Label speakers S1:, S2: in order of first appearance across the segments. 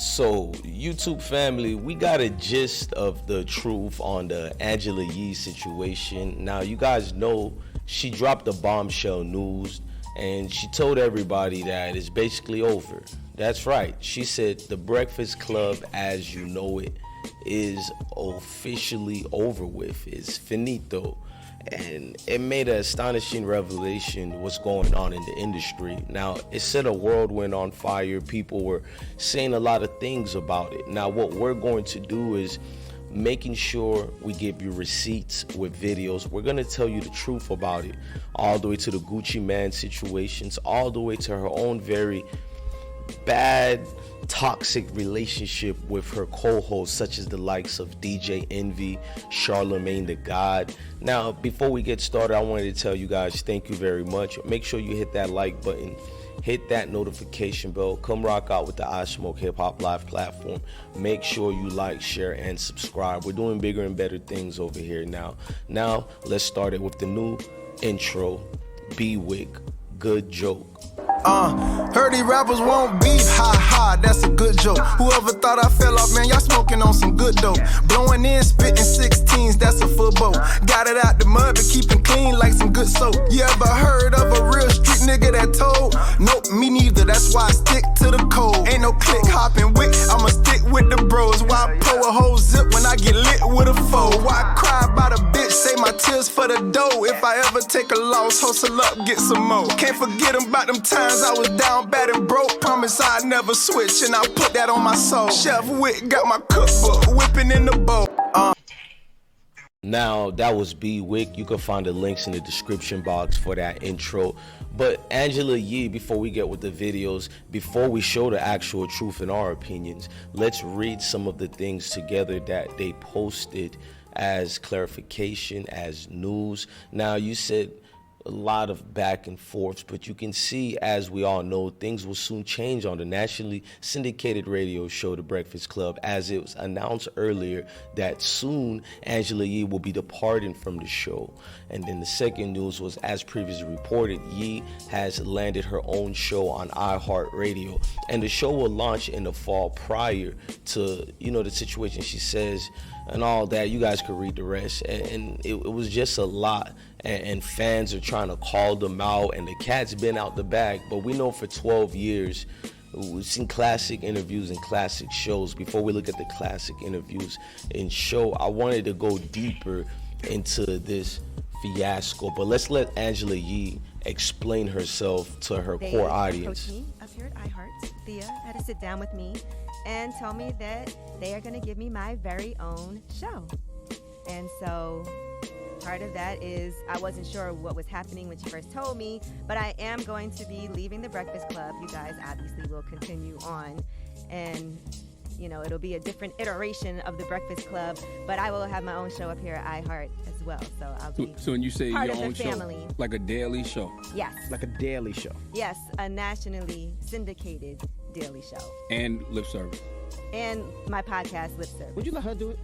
S1: So, YouTube family, we got a gist of the truth on the Anglea Yee situation. Now, you guys know she dropped the bombshell news and she told everybody that it's basically over. That's right. She said the Breakfast Club as you know it is officially over with. It's finito. And it made an astonishing revelation what's going on in the industry. Now, it set a whirlwind on fire. People were saying a lot of things about it. Now, what we're going to do is making sure we give you receipts with videos. We're going to tell you the truth about it, all the way to the Gucci Mane situations, all the way to her own very bad toxic relationship with her co-hosts, such as the likes of DJ Envy, Charlemagne the God. Now, before we get started, I wanted to tell you guys thank you very much. Make sure you hit that like button, hit that notification bell, come rock out with the I Smoke Hip Hop Live platform. Make sure you like, share, and subscribe. We're doing bigger and better things over here now. Now, let's start it with the new intro, B-Wick, Good Joke.
S2: Heard these rappers want beef, ha ha, that's a good joke. Whoever thought I fell off, man, y'all smoking on some good dope. Blowing in, spitting 16s, that's a full boat. Got it out the mud, but keeping clean like some good soap. You ever heard of a real street nigga that told? Nope, me neither, that's why I stick to the code. Ain't no click hopping with, I'ma stick with the bros. Why pull a whole zip when I get lit with a foe? Why cry about a bitch, say my tears for the dough? If I ever take a loss, hustle up, get some more. Can't forget about them times I was down bad and broke. Promise I'd never switch, and I put that on my soul. Chef Wick got my cookbook, whipping in the bowl.
S1: Now, that was B-Wick. You can find the links in the description box for that intro. But Anglea Yee, before we get with the videos, before we show the actual truth in our opinions, let's read some of the things together that they posted as clarification, as news. Now, you said a lot of back and forths, but you can see, as we all know, things will soon change on the nationally syndicated radio show The Breakfast Club, as it was announced earlier that soon Anglea Yee will be departing from the show. And then the second news was, as previously reported, Yee has landed her own show on iHeartRadio, and the show will launch in the fall prior to, the situation she says and all that. You guys could read the rest, and it was just a lot, and fans are trying to call them out, and the cat's been out the bag. But we know for 12 years we've seen classic interviews and classic shows. Before we look at the classic interviews and show, I wanted to go deeper into this fiasco, but let's let Anglea Yee explain herself to her core audience.
S3: They approached me up here at iHeart. Thea had to sit down with me and tell me that they are going to give me my very own show. And so part of that is I wasn't sure what was happening when she first told me, but I am going to be leaving the Breakfast Club. You guys obviously will continue on, and it'll be a different iteration of the Breakfast Club, but I will have my own show up here at iHeart as well. So I'll be
S4: So when you say
S3: part
S4: your
S3: of
S4: own
S3: the family.
S4: show, like a daily show?
S3: Yes.
S5: Like a daily show.
S3: Yes, a nationally syndicated daily show.
S4: And lip service.
S3: And my podcast, Lip Service.
S5: Would you let her do it?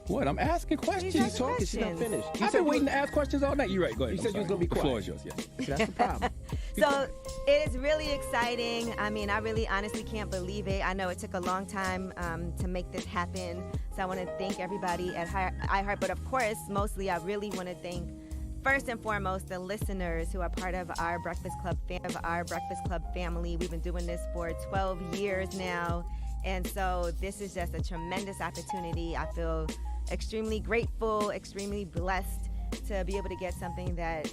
S4: What? I'm asking questions.
S3: She's
S5: She's talking. She's not
S3: questions.
S5: finished.
S4: I've been waiting to ask questions all night. You're right. Go ahead.
S5: You said you was gonna be
S4: The
S5: quiet.
S4: floor is yours, yes.
S5: See, that's the problem.
S3: So it is really exciting. I mean, I really honestly can't believe it. I know it took a long time to make this happen. So I want to thank everybody at iHeart. But of course, mostly I really want to thank, first and foremost, the listeners who are part of our Breakfast Club family. We've been doing this for 12 years now. And so this is just a tremendous opportunity. I feel extremely grateful, extremely blessed to be able to get something that,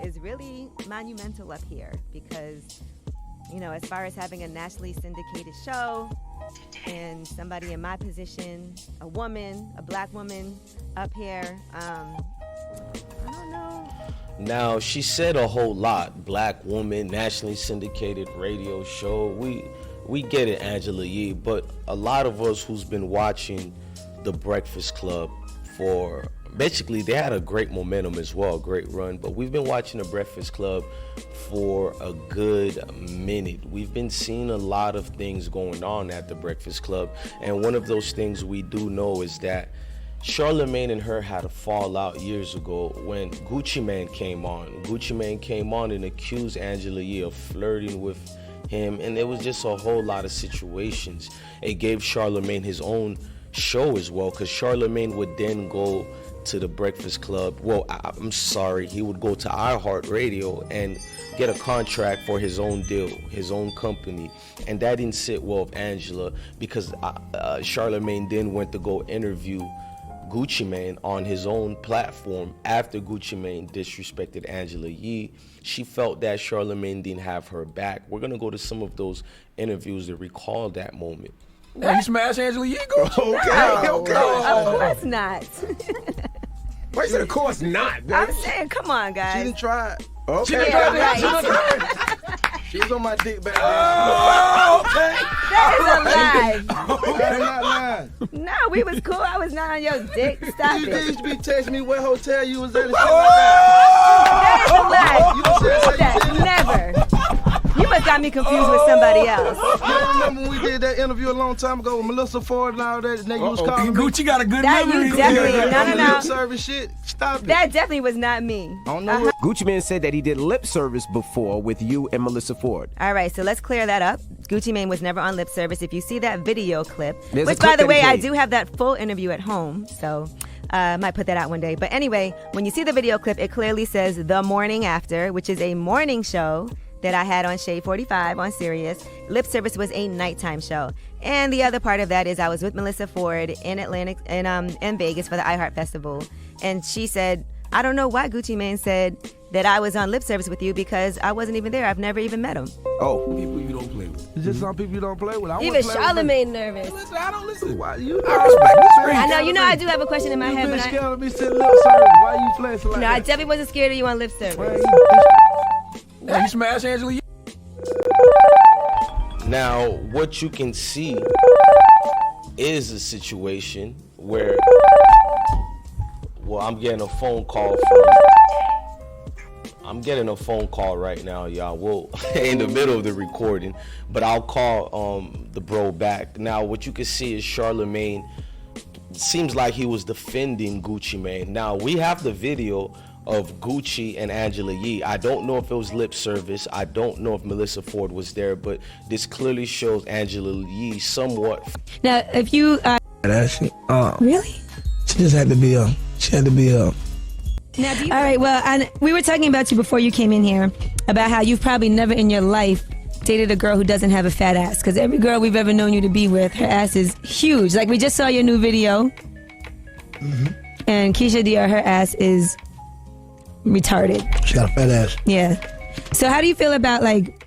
S3: is really monumental up here, because, as far as having a nationally syndicated show and somebody in my position, a black woman up here, I don't know.
S1: Now, she said a whole lot. Black woman, nationally syndicated radio show. We get it, Anglea Yee, but a lot of us who's been watching The Breakfast Club for, basically, they had a great momentum as well, great run, but we've been watching The Breakfast Club for a good minute. We've been seeing a lot of things going on at The Breakfast Club, and one of those things we do know is that Charlemagne and her had a fallout years ago when Gucci Mane came on. Gucci Mane came on and accused Anglea Yee of flirting with him, and it was just a whole lot of situations. It gave Charlemagne his own show as well, because Charlemagne would then go to the Breakfast Club. Well, I'm sorry, he would go to iHeartRadio and get a contract for his own deal, his own company, and that didn't sit well with Angela, because Charlemagne then went to go interview Gucci Mane on his own platform after Gucci Mane disrespected Anglea Yee. She felt that Charlemagne didn't have her back. We're gonna go to some of those interviews to recall that moment.
S4: Hey, you smash Anglea Yee, Gucci?
S5: Okay.
S3: Of course not.
S5: Wait, so of course not.
S3: I'm saying, come on,
S2: She
S3: guys.
S2: didn't try it.
S5: Okay.
S3: Yeah, right.
S2: She was on my dick back then.
S3: That is a lie.
S2: I'm not lying.
S3: No, we was cool. I was not on your dick. Stop
S2: You
S3: it.
S2: used to be texting me what hotel you was at and shit like
S3: That is a lie.
S2: You done said
S3: That,
S2: how you did it.
S3: never. You must got me confused with somebody else.
S2: You don't remember when we did that interview a long time ago with Melissa Ford and all that, and they was calling me?
S4: Gucci got a good
S3: That you
S4: memory.
S3: definitely, no.
S2: Lip service shit. Stop it.
S3: That definitely was not me.
S2: I don't know.
S5: Gucci Mane said that he did lip service before with you and Melissa Ford.
S3: All right, so let's clear that up. Gucci Mane was never on lip service. If you see that video clip,
S5: There's a
S3: which,
S5: clip
S3: by the
S5: that
S3: way,
S5: he
S3: I
S5: played.
S3: do have that full interview at home, so I might put that out one day. But anyway, when you see the video clip, it clearly says The Morning After, which is a morning show that I had on Shade 45 on Sirius. Lip service was a nighttime show. And the other part of that is I was with Melissa Ford in in Vegas for the iHeart Festival. And she said, I don't know why Gucci Mane said that I was on lip service with you, because I wasn't even there. I've never even met him.
S5: Oh.
S4: People you don't play with.
S2: It's just some people you don't play with. I
S6: Even
S2: wouldn't play with
S6: Charlemagne nervous.
S4: Listen, I don't listen.
S2: Why you?
S4: I respect this.
S3: I know, you know I do have a question in my
S2: You
S3: head,
S2: been
S3: but
S2: scared of me sitting lip service. Why you flexing like
S3: no, I
S2: that?
S3: definitely wasn't scared of you on lip service.
S2: Why you-
S4: Hey, you smash Anglea Yee?
S1: Now, what you can see is a situation where, well, I'm getting a phone call right now, y'all. Well, in the middle of the recording, but I'll call the bro back. Now, what you can see is Charlemagne seems like he was defending Gucci Mane. Now, we have the video of Gucci and Anglea Yee. I don't know if it was lip service. I don't know if Melissa Ford was there, but this clearly shows Anglea Yee somewhat.
S6: Now, if you
S7: That shit.
S6: really.
S7: She just had to be up. She had to be up.
S6: Now, all right. Well, we were talking about you before you came in here about how you've probably never in your life dated a girl who doesn't have a fat ass. Because every girl we've ever known you to be with, her ass is huge. Like we just saw your new video, and Keisha Dior, her ass is retarded.
S7: She got a fat ass.
S6: Yeah. So how do you feel about like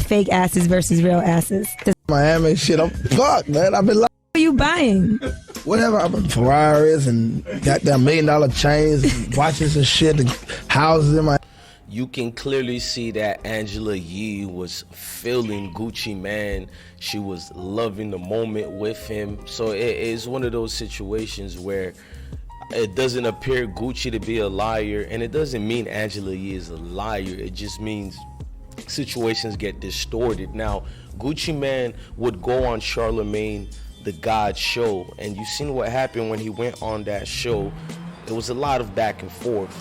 S6: fake asses versus real asses?
S7: Miami shit. I'm fucked, man. I've been like,
S6: What are you buying?
S7: whatever. I've been Ferraris and goddamn $1 million chains and watches and shit and houses in my.
S1: You can clearly see that Anglea Yee was feeling Gucci Mane. She was loving the moment with him. So it is one of those situations where it doesn't appear Gucci to be a liar, and it doesn't mean Anglea Yee is a liar. It just means situations get distorted. Now, Gucci Mane would go on Charlemagne the God show, and you seen what happened when he went on that show. It was a lot of back and forth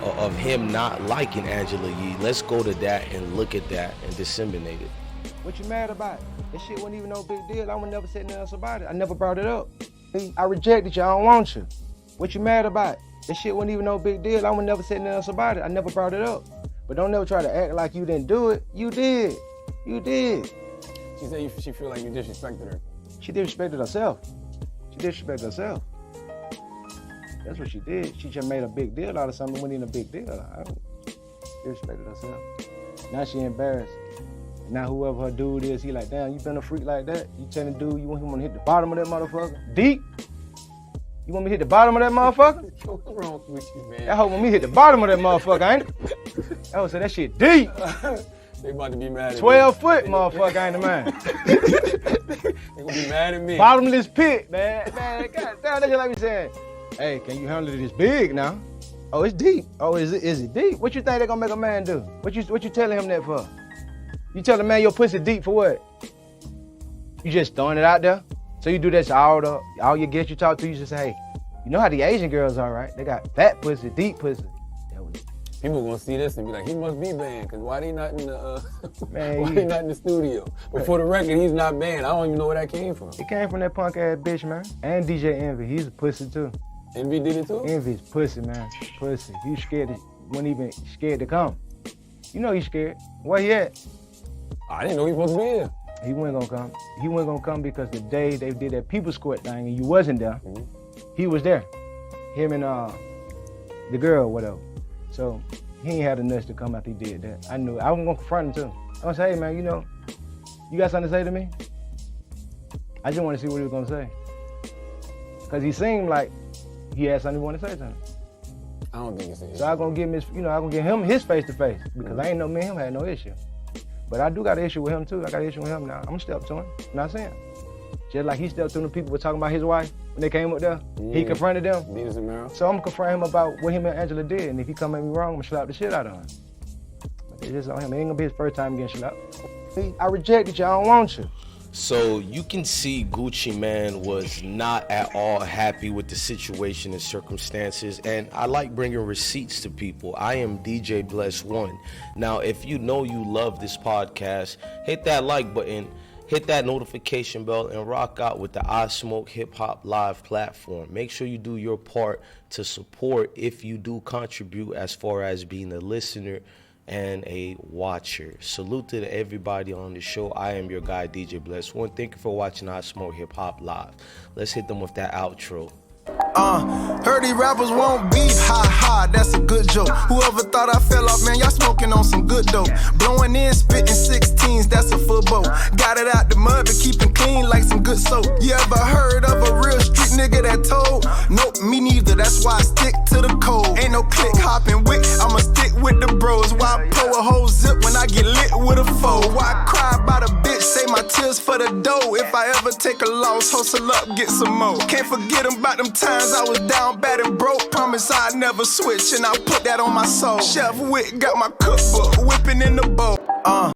S1: of him not liking Anglea Yee. Let's go to that and look at that and disseminate it.
S8: What you mad about? That shit wasn't even no big deal. I would never say nothing else about it. I never brought it up. I rejected you. I don't want you. What you mad about? That shit wasn't even no big deal. I would never say nothing else about it. I never brought it up. But don't never try to act like you didn't do it. You did. You did.
S4: She said she feel like you disrespected her.
S8: She disrespected herself. She disrespected herself. That's what she did. She just made a big deal out of something that wasn't even a big deal. She disrespected herself. Now she embarrassed. Now whoever her dude is, he like, damn, you been a freak like that? You telling dude you want him to hit the bottom of that motherfucker? Deep? You want me to hit the bottom of that motherfucker?
S4: What's wrong with you, man?
S8: That hoe want me to hit the bottom of that motherfucker, ain't it? That hoe said that shit deep.
S4: They about to be mad at
S8: 12 foot motherfucker, ain't the man.
S4: They gonna be mad at me.
S8: Bottomless pit, man. Man, God damn, that's just like me saying, hey, can you handle it this big now? Oh, it's deep. Oh, is it deep? What you think they gonna make a man do? What you telling him that for? You tell a man your pussy deep for what? You just throwing it out there? So you do that to all your guests you talk to, you just say, hey, you know how the Asian girls are, right? They got fat pussy, deep pussy.
S4: People gonna see this and be like, he must be banned, cause why they not in the
S8: Man,
S4: why
S8: he-
S4: they not in the studio? But for the record, he's not banned. I don't even know where that came from.
S8: It came from that punk ass bitch, man. And DJ Envy, he's a pussy too.
S4: Envy did it too?
S8: Envy's pussy, man. Pussy. He scared to, wasn't even scared to come. You know he's scared. Where he at?
S4: I didn't know he was supposed to be here.
S8: He wasn't gonna come. He wasn't gonna come because the day they did that People's Court thing and you wasn't there, he was there. Him and the girl, whatever. So he ain't had the nuts to come after he did that. I knew. I was gonna confront him too. I was say, hey man, you know, you got something to say to me? I just want to see what he was gonna say. Cause he seemed like he had something he wanted to say to him.
S4: I don't think it's
S8: So I'm gonna give him his, I'm gonna give him his face to face because I ain't know me and him had no issue. But I do got an issue with him too. I got an issue with him now. I'm gonna step to him. You know what I'm saying? Just like he stepped to the people who were talking about his wife when they came up there. He confronted them.
S4: Venus and Meryl.
S8: So I'm gonna confront him about what him and Angela did. And if he come at me wrong, I'm gonna slap the shit out of him. But it's just on him. It ain't gonna be his first time getting slapped. I rejected you. I don't want you.
S1: So you can see Gucci Man was not at all happy with the situation and circumstances, and I like bringing receipts to people. I am DJ Bless One. Now, if you know you love this podcast, hit that like button, hit that notification bell, and rock out with the I Smoke Hip Hop Live platform. Make sure you do your part to support if you do contribute as far as being a listener and a watcher. Salute to everybody on the show. I am your guy, DJ Bless One. Thank you for watching I Smoke Hip Hop Live. Let's hit them with that outro.
S2: Heard these rappers won't beef, ha ha, that's a good joke. Whoever thought I fell off, man, y'all smoking on some good dope. Blowing in, spitting 16s, that's a football. Got it out the mud, but keeping clean like some good soap. You ever heard of a real street nigga that told? Nope, me neither, that's why I stick to the code. Ain't no click hopping wick, I'ma stick with the bros. Why pull a whole zip when I get lit with a foe? Why cry about a bitch, say my tears for the dough? If I ever take a loss, hustle up, get some more. Can't forget about them times I was down bad and broke. Promise I'd never switch, and I'll put that on my soul. Chef Wick got my cookbook, whipping in the bowl.